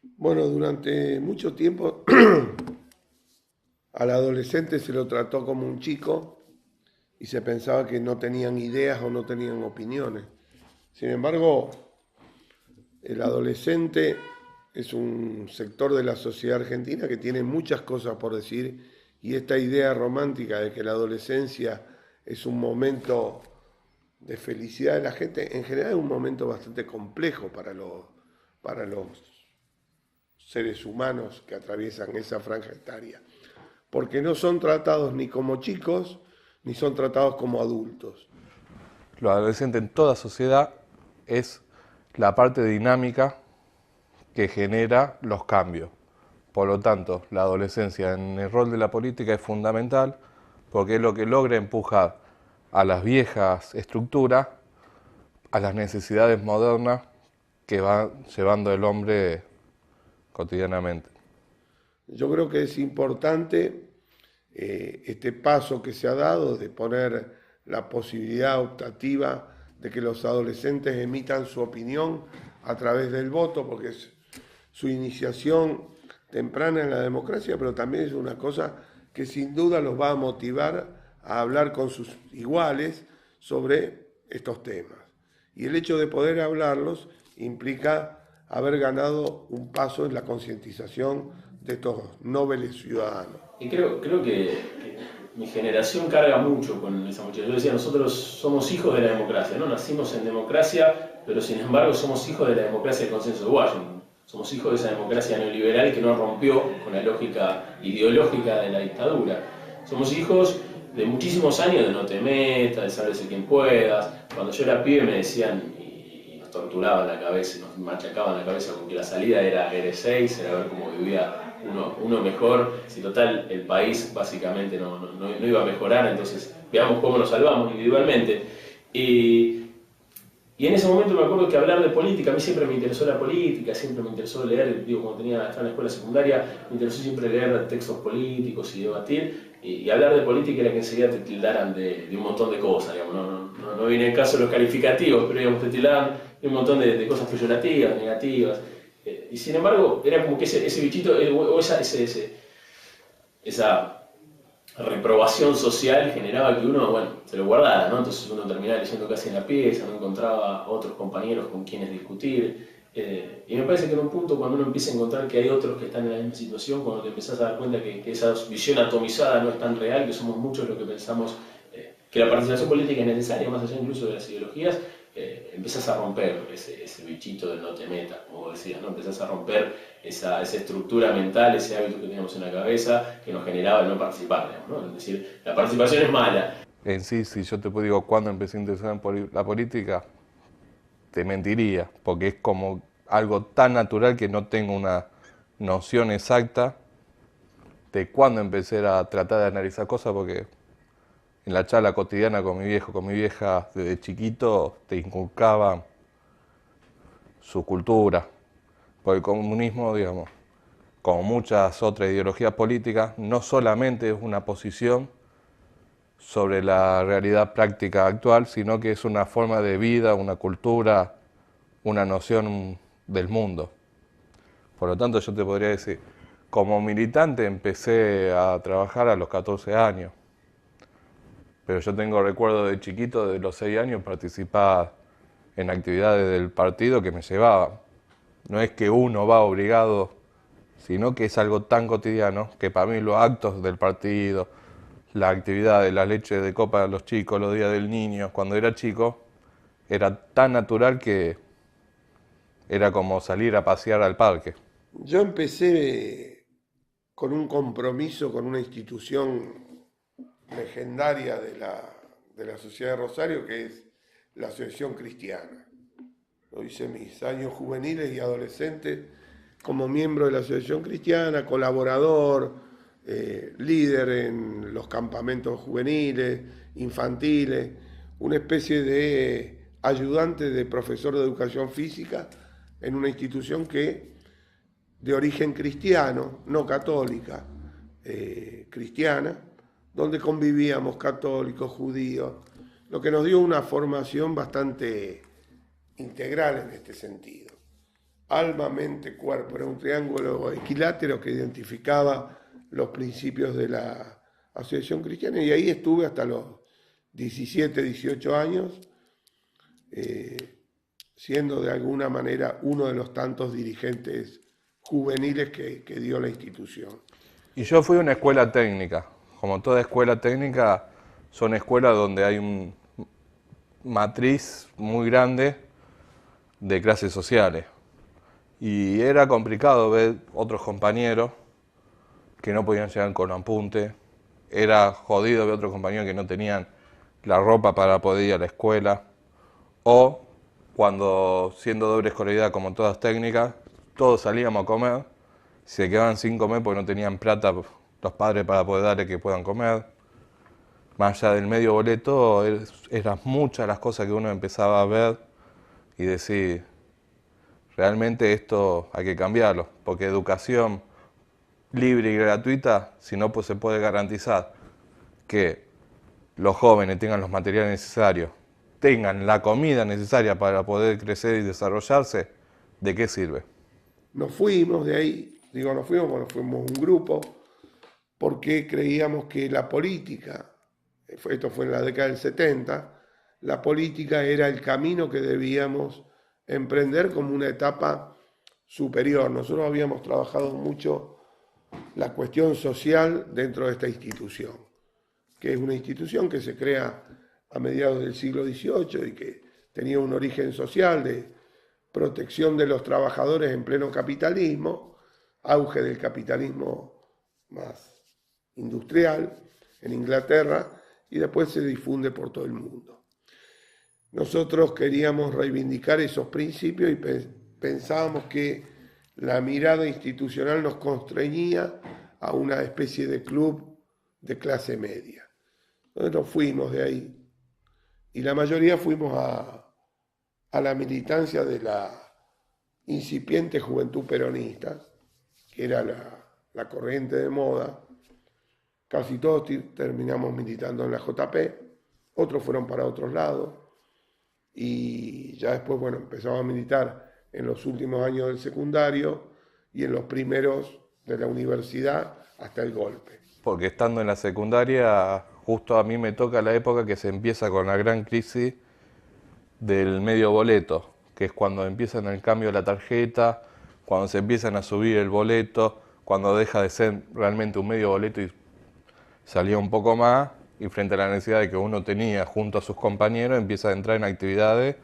Bueno, durante mucho tiempo al adolescente se lo trató como un chico y se pensaba que no tenían ideas o no tenían opiniones. Sin embargo, el adolescente es un sector de la sociedad argentina que tiene muchas cosas por decir y esta idea romántica de que la adolescencia es un momento de felicidad de la gente, en general es un momento bastante complejo para los seres humanos que atraviesan esa franja etaria, porque no son tratados ni como chicos ni son tratados como adultos. Lo adolescente en toda sociedad es la parte dinámica que genera los cambios. Por lo tanto, la adolescencia en el rol de la política es fundamental porque es lo que logra empujar a las viejas estructuras a las necesidades modernas que va llevando el hombre cotidianamente. Yo creo que es importante este paso que se ha dado de poner la posibilidad optativa de que los adolescentes emitan su opinión a través del voto, porque es su iniciación temprana en la democracia, pero también es una cosa que sin duda los va a motivar a hablar con sus iguales sobre estos temas. Y el hecho de poder hablarlos implica haber ganado un paso en la concientización de estos nobles ciudadanos. Y creo que mi generación carga mucho con esa muchacha. Yo decía, nosotros somos hijos de la democracia, ¿no? Nacimos en democracia, pero sin embargo somos hijos de la democracia del consenso de Washington. Somos hijos de esa democracia neoliberal que no rompió con la lógica ideológica de la dictadura. Somos hijos de muchísimos años de no te metas, de sálvese quien puedas. Cuando yo era pibe me decían, y nos torturaban la cabeza, nos machacaban la cabeza con que la salida era R6, era ver cómo vivía uno mejor, si total el país básicamente no iba a mejorar, entonces veamos cómo nos salvamos individualmente. Y en ese momento me acuerdo que hablar de política, a mí siempre me interesó la política, siempre me interesó leer, digo, cuando estaba en la escuela secundaria, me interesó siempre leer textos políticos y debatir, y hablar de política era que enseguida te tildaran de un montón de cosas, digamos, no viene el caso de los calificativos, pero digamos, te tildaban de un montón de cosas peyorativas, negativas, y sin embargo, era como que ese bichito, o esa reprobación social generaba que uno, bueno, se lo guardara, ¿no? Entonces uno terminaba leyendo casi en la pieza, no encontraba otros compañeros con quienes discutir. Y me parece que en un punto, cuando uno empieza a encontrar que hay otros que están en la misma situación, cuando te empezás a dar cuenta que esa visión atomizada no es tan real, que somos muchos los que pensamos que la participación política es necesaria, más allá incluso de las ideologías, empezás a romper ese bichito del no te metas, como decías, ¿no? Empezás a romper esa estructura mental, ese hábito que teníamos en la cabeza que nos generaba el no participar, digamos, ¿no? Es decir, la participación es mala. En sí, si yo te digo cuándo empecé a interesar en la política, te mentiría, porque es como algo tan natural que no tengo una noción exacta de cuándo empecé a tratar de analizar cosas, porque en la charla cotidiana con mi viejo, con mi vieja, desde chiquito te inculcaban su cultura. Porque el comunismo, digamos, como muchas otras ideologías políticas, no solamente es una posición sobre la realidad práctica actual, sino que es una forma de vida, una cultura, una noción del mundo. Por lo tanto, yo te podría decir, como militante empecé a trabajar a los 14 años, pero yo tengo recuerdo de chiquito, de los 6 años, participar en actividades del partido que me llevaban. No es que uno va obligado, sino que es algo tan cotidiano que para mí los actos del partido, la actividad de la leche de copa de los chicos, los días del niño, cuando era chico, era tan natural que era como salir a pasear al parque. Yo empecé con un compromiso con una institución legendaria de la Sociedad de Rosario, que es la Asociación Cristiana. Yo hice mis años juveniles y adolescentes como miembro de la Asociación Cristiana, colaborador, líder en los campamentos juveniles, infantiles, una especie de ayudante de profesor de educación física en una institución que de origen cristiano, no católica, cristiana, donde convivíamos católicos, judíos, lo que nos dio una formación bastante integral en este sentido. alma, mente, cuerpo. Era un triángulo equilátero que identificaba los principios de la Asociación Cristiana, y ahí estuve hasta los 17, 18 años, siendo de alguna manera uno de los tantos dirigentes juveniles que dio la institución. Y yo fui a una escuela técnica. Como toda escuela técnica, son escuelas donde hay una matriz muy grande de clases sociales. Y era complicado ver otros compañeros que no podían llegar con apunte. Era jodido ver otros compañeros que no tenían la ropa para poder ir a la escuela. O cuando, siendo doble escolaridad como todas técnicas, todos salíamos a comer, se quedaban sin comer porque no tenían plata los padres para poder darle que puedan comer. Más allá del medio boleto, eran muchas las cosas que uno empezaba a ver y decir, realmente esto hay que cambiarlo, porque educación libre y gratuita, si no pues se puede garantizar que los jóvenes tengan los materiales necesarios, tengan la comida necesaria para poder crecer y desarrollarse, ¿de qué sirve? Nos fuimos de ahí, nos fuimos un grupo, porque creíamos que la política, esto fue en la década del 70, la política era el camino que debíamos emprender como una etapa superior. Nosotros habíamos trabajado mucho la cuestión social dentro de esta institución, que es una institución que se crea a mediados del siglo XVIII y que tenía un origen social de protección de los trabajadores en pleno capitalismo, auge del capitalismo más industrial en Inglaterra, y después se difunde por todo el mundo. Nosotros queríamos reivindicar esos principios y pensábamos que la mirada institucional nos constreñía a una especie de club de clase media. Entonces nos fuimos de ahí, y la mayoría fuimos a la militancia de la incipiente juventud peronista, que era la corriente de moda. Casi todos terminamos militando en la JP, otros fueron para otros lados, y ya después, empezamos a militar en los últimos años del secundario y en los primeros de la universidad hasta el golpe. Porque estando en la secundaria, justo a mí me toca la época que se empieza con la gran crisis del medio boleto, que es cuando empiezan el cambio de la tarjeta, cuando se empiezan a subir el boleto, cuando deja de ser realmente un medio boleto y salía un poco más, y frente a la necesidad de que uno tenía junto a sus compañeros, empieza a entrar en actividades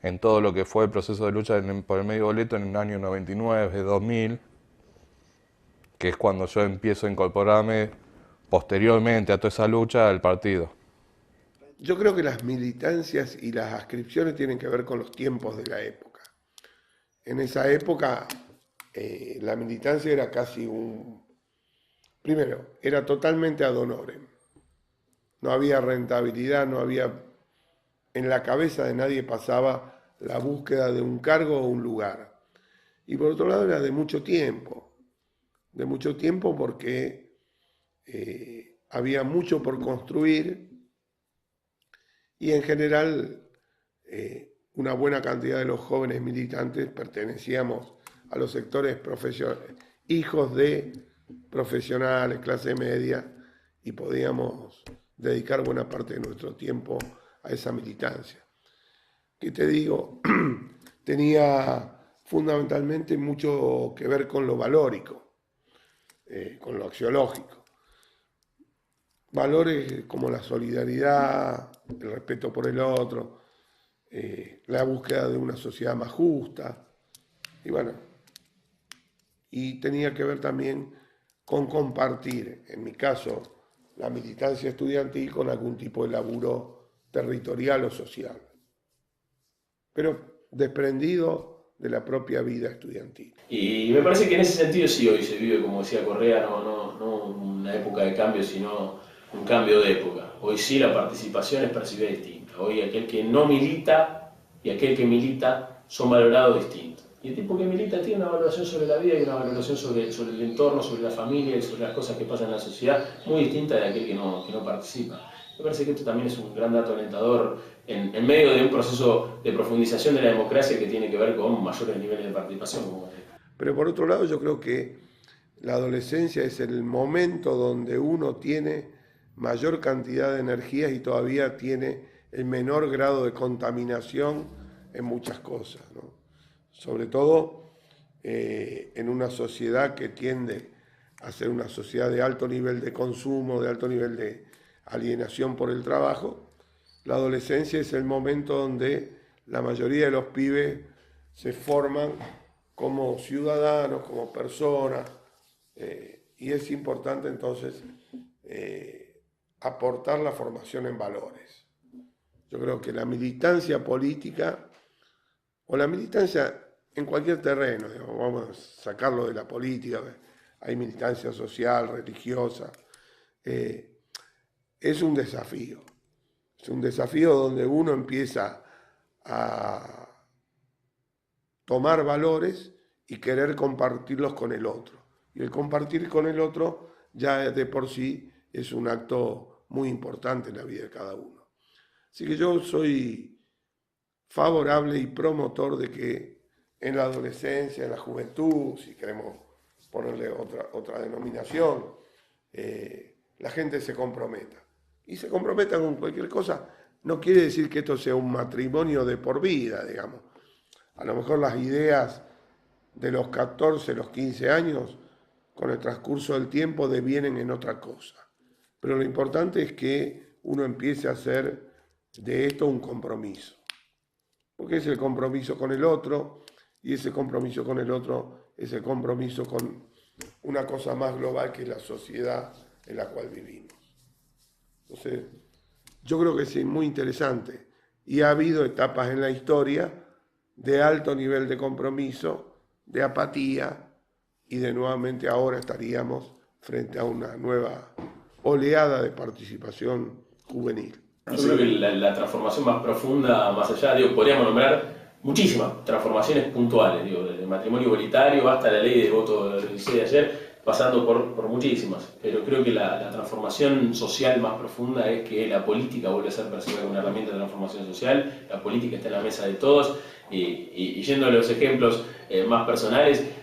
en todo lo que fue el proceso de lucha por el medio boleto en el año 99, 2000, que es cuando yo empiezo a incorporarme posteriormente a toda esa lucha al partido. Yo creo que las militancias y las adscripciones tienen que ver con los tiempos de la época. En esa época la militancia era casi primero, era totalmente ad honorem. No había rentabilidad, no había, en la cabeza de nadie pasaba la búsqueda de un cargo o un lugar. Y por otro lado era de mucho tiempo porque había mucho por construir, y en general una buena cantidad de los jóvenes militantes pertenecíamos a los sectores profesionales, hijos de profesionales, clase media, y podíamos dedicar buena parte de nuestro tiempo a esa militancia. ¿Qué te digo? Tenía fundamentalmente mucho que ver con lo valórico, con lo axiológico. Valores como la solidaridad, el respeto por el otro, la búsqueda de una sociedad más justa, y tenía que ver también con compartir, en mi caso, la militancia estudiantil con algún tipo de laburo territorial o social, pero desprendido de la propia vida estudiantil. Y me parece que en ese sentido sí hoy se vive, como decía Correa, no una época de cambio, sino un cambio de época. Hoy sí la participación es percibida distinta. Hoy aquel que no milita y aquel que milita son valorados distintos. Y el tipo que milita tiene una valoración sobre la vida y una valoración sobre el entorno, sobre la familia y sobre las cosas que pasan en la sociedad muy distinta de aquel que no participa. Me parece que esto también es un gran dato alentador en medio de un proceso de profundización de la democracia que tiene que ver con mayores niveles de participación. Pero por otro lado, yo creo que la adolescencia es el momento donde uno tiene mayor cantidad de energías y todavía tiene el menor grado de contaminación en muchas cosas, ¿no? Sobre todo en una sociedad que tiende a ser una sociedad de alto nivel de consumo, de alto nivel de alienación por el trabajo. La adolescencia es el momento donde la mayoría de los pibes se forman como ciudadanos, como personas, y es importante entonces aportar la formación en valores. Yo creo que la militancia política, o la militancia en cualquier terreno, digamos, vamos a sacarlo de la política, hay militancia social, religiosa, es un desafío. Es un desafío donde uno empieza a tomar valores y querer compartirlos con el otro. Y el compartir con el otro ya de por sí es un acto muy importante en la vida de cada uno. Así que yo soy favorable y promotor de que en la adolescencia, en la juventud, si queremos ponerle otra denominación, la gente se comprometa. Y se comprometa con cualquier cosa, no quiere decir que esto sea un matrimonio de por vida, digamos. A lo mejor las ideas de los 14, los 15 años, con el transcurso del tiempo devienen en otra cosa. Pero lo importante es que uno empiece a hacer de esto un compromiso. Porque es el compromiso con el otro, y ese compromiso con el otro es el compromiso con una cosa más global que es la sociedad en la cual vivimos. Entonces, yo creo que es muy interesante. Y ha habido etapas en la historia de alto nivel de compromiso, de apatía, y de nuevamente ahora estaríamos frente a una nueva oleada de participación juvenil. Yo creo que la transformación más profunda, más allá, podríamos nombrar muchísimas transformaciones puntuales, desde el matrimonio igualitario hasta la ley de voto del 16 de ayer, pasando por muchísimas. Pero creo que la transformación social más profunda es que la política vuelve a ser percibida como una herramienta de transformación social, la política está en la mesa de todos, y yendo a los ejemplos más personales,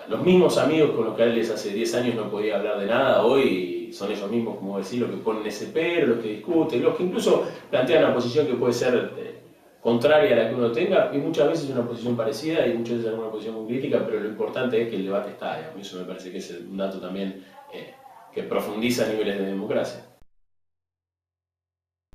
los mismos amigos con los que hables hace 10 años no podía hablar de nada, hoy son ellos mismos, como decir, los que ponen ese pero, los que discuten, los que incluso plantean una posición que puede ser contraria a la que uno tenga, y muchas veces una posición parecida y muchas veces una posición muy crítica, pero lo importante es que el debate está, y a mí eso me parece que es un dato también que profundiza a niveles de democracia.